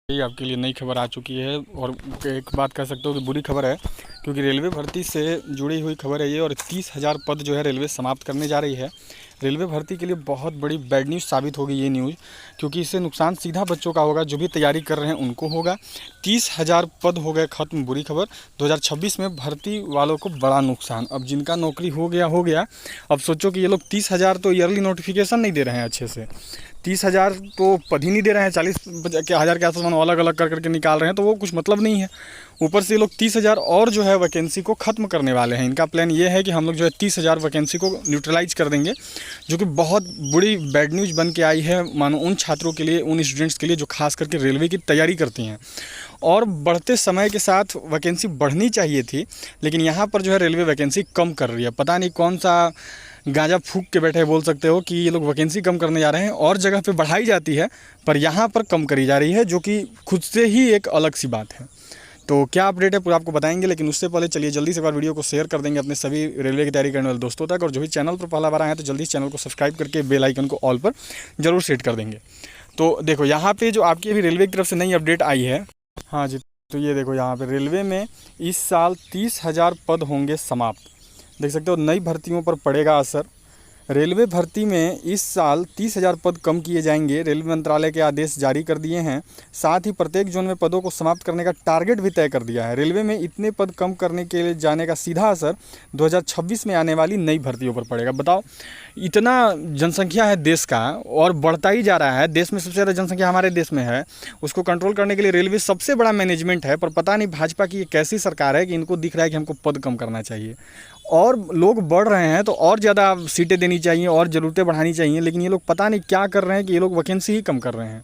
ये आपके लिए नई खबर आ चुकी है और एक बात कह सकते हो कि बुरी खबर है, क्योंकि रेलवे भर्ती से जुड़ी हुई खबर है ये। और 30,000 पद जो है रेलवे समाप्त करने जा रही है। रेलवे भर्ती के लिए बहुत बड़ी बैड न्यूज़ साबित होगी ये न्यूज़, क्योंकि इससे नुकसान सीधा बच्चों का होगा, जो भी तैयारी कर रहे हैं उनको होगा। 30,000 पद हो गए खत्म, बुरी खबर। 2026 में भर्ती वालों को बड़ा नुकसान। अब जिनका नौकरी हो गया। अब सोचो कि ये लोग 30,000 तो ईयरली नोटिफिकेशन नहीं दे रहे हैं अच्छे से, 30,000 तो पद ही नहीं दे रहे हैं, 40,000 के आसपास मानो अलग अलग कर करके निकाल रहे हैं, तो वो कुछ मतलब नहीं है। ऊपर से ये लोग 30,000 और जो है वैकेंसी को ख़त्म करने वाले हैं। इनका प्लान ये है कि हम लोग जो है 30,000 वैकेंसी को न्यूट्रलाइज कर देंगे, जो कि बहुत बड़ी बैड न्यूज़ बन के आई है मानो उन छात्रों के लिए, उन स्टूडेंट्स के लिए जो खास करके रेलवे की तैयारी करती हैं। और बढ़ते समय के साथ वैकेंसी बढ़नी चाहिए थी, लेकिन यहाँ पर जो है रेलवे वैकेंसी कम कर रही है। पता नहीं कौन सा गांजा फूंक के बैठे बोल सकते हो कि ये लोग वैकेंसी कम करने जा रहे हैं। और जगह पे बढ़ाई जाती है पर यहाँ पर कम करी जा रही है, जो कि खुद से ही एक अलग सी बात है। तो क्या अपडेट है पूरा आपको बताएंगे, लेकिन उससे पहले चलिए जल्दी से एक बार वीडियो को शेयर कर देंगे अपने सभी रेलवे की तैयारी करने वाले दोस्तों तक। और जो भी चैनल पर पहला बार आए हैं तो जल्दी इस चैनल को सब्सक्राइब करके बेल आइकन को ऑल पर जरूर सेट कर देंगे। तो देखो यहाँ पे जो आपकी अभी रेलवे की तरफ से नई अपडेट आई है, हाँ जी, तो ये देखो यहाँ पे रेलवे में इस साल 30,000 पद होंगे समाप्त। देख सकते हो नई भर्तियों पर पड़ेगा असर। रेलवे भर्ती में इस साल 30,000 पद कम किए जाएंगे। रेलवे मंत्रालय के आदेश जारी कर दिए हैं। साथ ही प्रत्येक जोन में पदों को समाप्त करने का टारगेट भी तय कर दिया है। रेलवे में इतने पद कम करने के लिए जाने का सीधा असर 2026 में आने वाली नई भर्तियों पर पड़ेगा। बताओ, इतना जनसंख्या है देश का और बढ़ता ही जा रहा है। देश में सबसे ज़्यादा जनसंख्या हमारे देश में है। उसको कंट्रोल करने के लिए रेलवे सबसे बड़ा मैनेजमेंट है, पर पता नहीं भाजपा की एक ऐसी सरकार है कि इनको दिख रहा है कि हमको पद कम करना चाहिए। और लोग बढ़ रहे हैं तो और ज़्यादा सीटें देनी चाहिए और ज़रूरतें बढ़ानी चाहिए, लेकिन ये लोग पता नहीं क्या कर रहे हैं कि ये लोग वैकेंसी ही कम कर रहे हैं।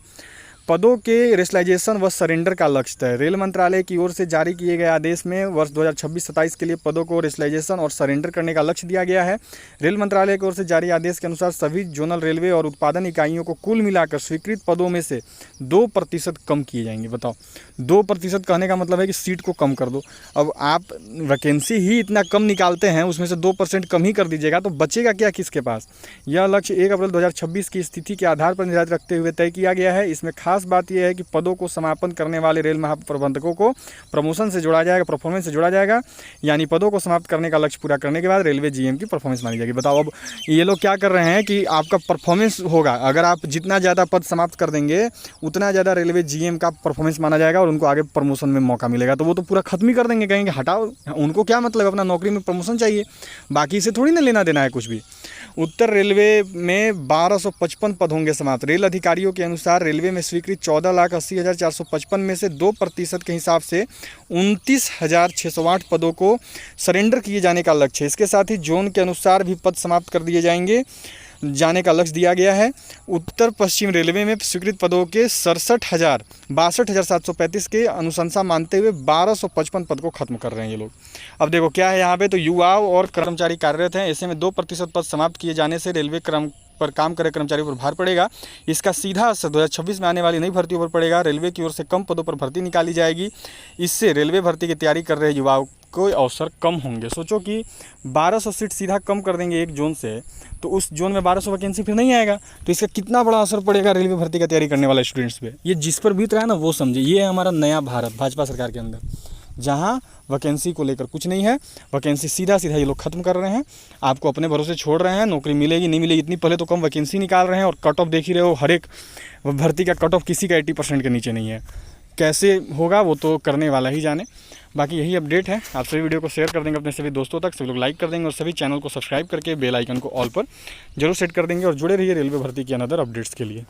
पदों के रेशलाइजेशन व सरेंडर का लक्ष्य तय। रेल मंत्रालय की ओर से जारी किए गए आदेश में वर्ष 2026-27 के लिए पदों को रेशलाइजेशन और सरेंडर करने का लक्ष्य दिया गया है। रेल मंत्रालय की ओर से जारी आदेश के अनुसार सभी जोनल रेलवे और उत्पादन इकाइयों को कुल मिलाकर स्वीकृत पदों में से 2% कम किए जाएंगे। बताओ, 2% कहने का मतलब है कि सीट को कम कर दो। अब आप वैकेंसी ही इतना कम निकालते हैं, उसमें से 2% कम ही कर दीजिएगा तो बचेगा क्या किसके पास। यह लक्ष्य 1 अप्रैल 2026 की स्थिति के आधार पर निर्धारित रखते हुए तय किया गया है। इसमें खास बात यह है कि पदों को समापन करने वाले रेल महाप्रबंधकों को प्रमोशन से जोड़ा जाएगा, परफॉर्मेंस से जोड़ा जाएगा। यानी पदों को समाप्त करने का लक्ष्य पूरा करने के बाद रेलवे जीएम की परफॉर्मेंस मानी जाएगी। बताओ, अब ये लोग क्या कर रहे हैं कि आपका परफॉर्मेंस होगा। अगर आप जितना ज़्यादा पद समाप्त कर देंगे उतना ज़्यादा रेलवे जीएम का परफॉर्मेंस माना जाएगा और उनको आगे प्रमोशन में मौका मिलेगा। तो वो तो पूरा खत्म ही कर देंगे, कहेंगे हटाओ। उनको क्या मतलब, अपना नौकरी में प्रमोशन चाहिए, बाकी से थोड़ी ना लेना देना है कुछ भी। उत्तर रेलवे में 1255 पद होंगे समाप्त। रेल अधिकारियों के अनुसार रेलवे में स्वीकृत 14,80,455 में से 2% के हिसाब से 29,608 पदों को सरेंडर किए जाने का लक्ष्य है। इसके साथ ही जोन के अनुसार भी पद समाप्त कर दिए जाने का लक्ष्य दिया गया है। उत्तर पश्चिम रेलवे में स्वीकृत पदों के 62,735 के अनुशंसा मानते हुए 1255 पद को खत्म कर रहे हैं ये लोग। अब देखो क्या है यहाँ पे, तो युवाओं और कर्मचारी कार्यरत हैं। ऐसे में 2% पद समाप्त किए जाने से रेलवे पर काम करे कर्मचारियों पर भार पड़ेगा। इसका सीधा असर 2026 में आने वाली नई भर्तियों पर पड़ेगा। रेलवे की ओर से कम पदों पर भर्ती निकाली जाएगी। इससे रेलवे भर्ती की तैयारी कर रहे युवाओं को अवसर कम होंगे। सोचो कि 1200 सीट सीधा कम कर देंगे एक जोन से, तो उस जोन में 1200 वैकेंसी फिर नहीं आएगा। तो इसका कितना बड़ा असर पड़ेगा रेलवे भर्ती का तैयारी करने वाले स्टूडेंट्स पे। ये जिस पर बीत रहा है ना वो समझे। ये है हमारा नया भारत भाजपा सरकार के अंदर, जहाँ वैकेंसी को लेकर कुछ नहीं है। वैकेंसी सीधा ये लोग खत्म कर रहे हैं, आपको अपने भरोसे छोड़ रहे हैं। नौकरी मिलेगी नहीं मिलेगी इतनी पहले तो कम वैकेंसी निकाल रहे हैं। और कट ऑफ देख ही रहे हो, हर एक भर्ती का कट ऑफ किसी का 80% के नीचे नहीं है। कैसे होगा वो तो करने वाला ही जाने। बाकी यही अपडेट है। आप सभी वीडियो को शेयर कर देंगे अपने सभी दोस्तों तक, सभी लोग लाइक कर देंगे और सभी चैनल को सब्सक्राइब करके बेल आइकन को ऑल पर जरूर सेट कर देंगे। और जुड़े रहिए रेलवे भर्ती की अनदर अपडेट्स के लिए।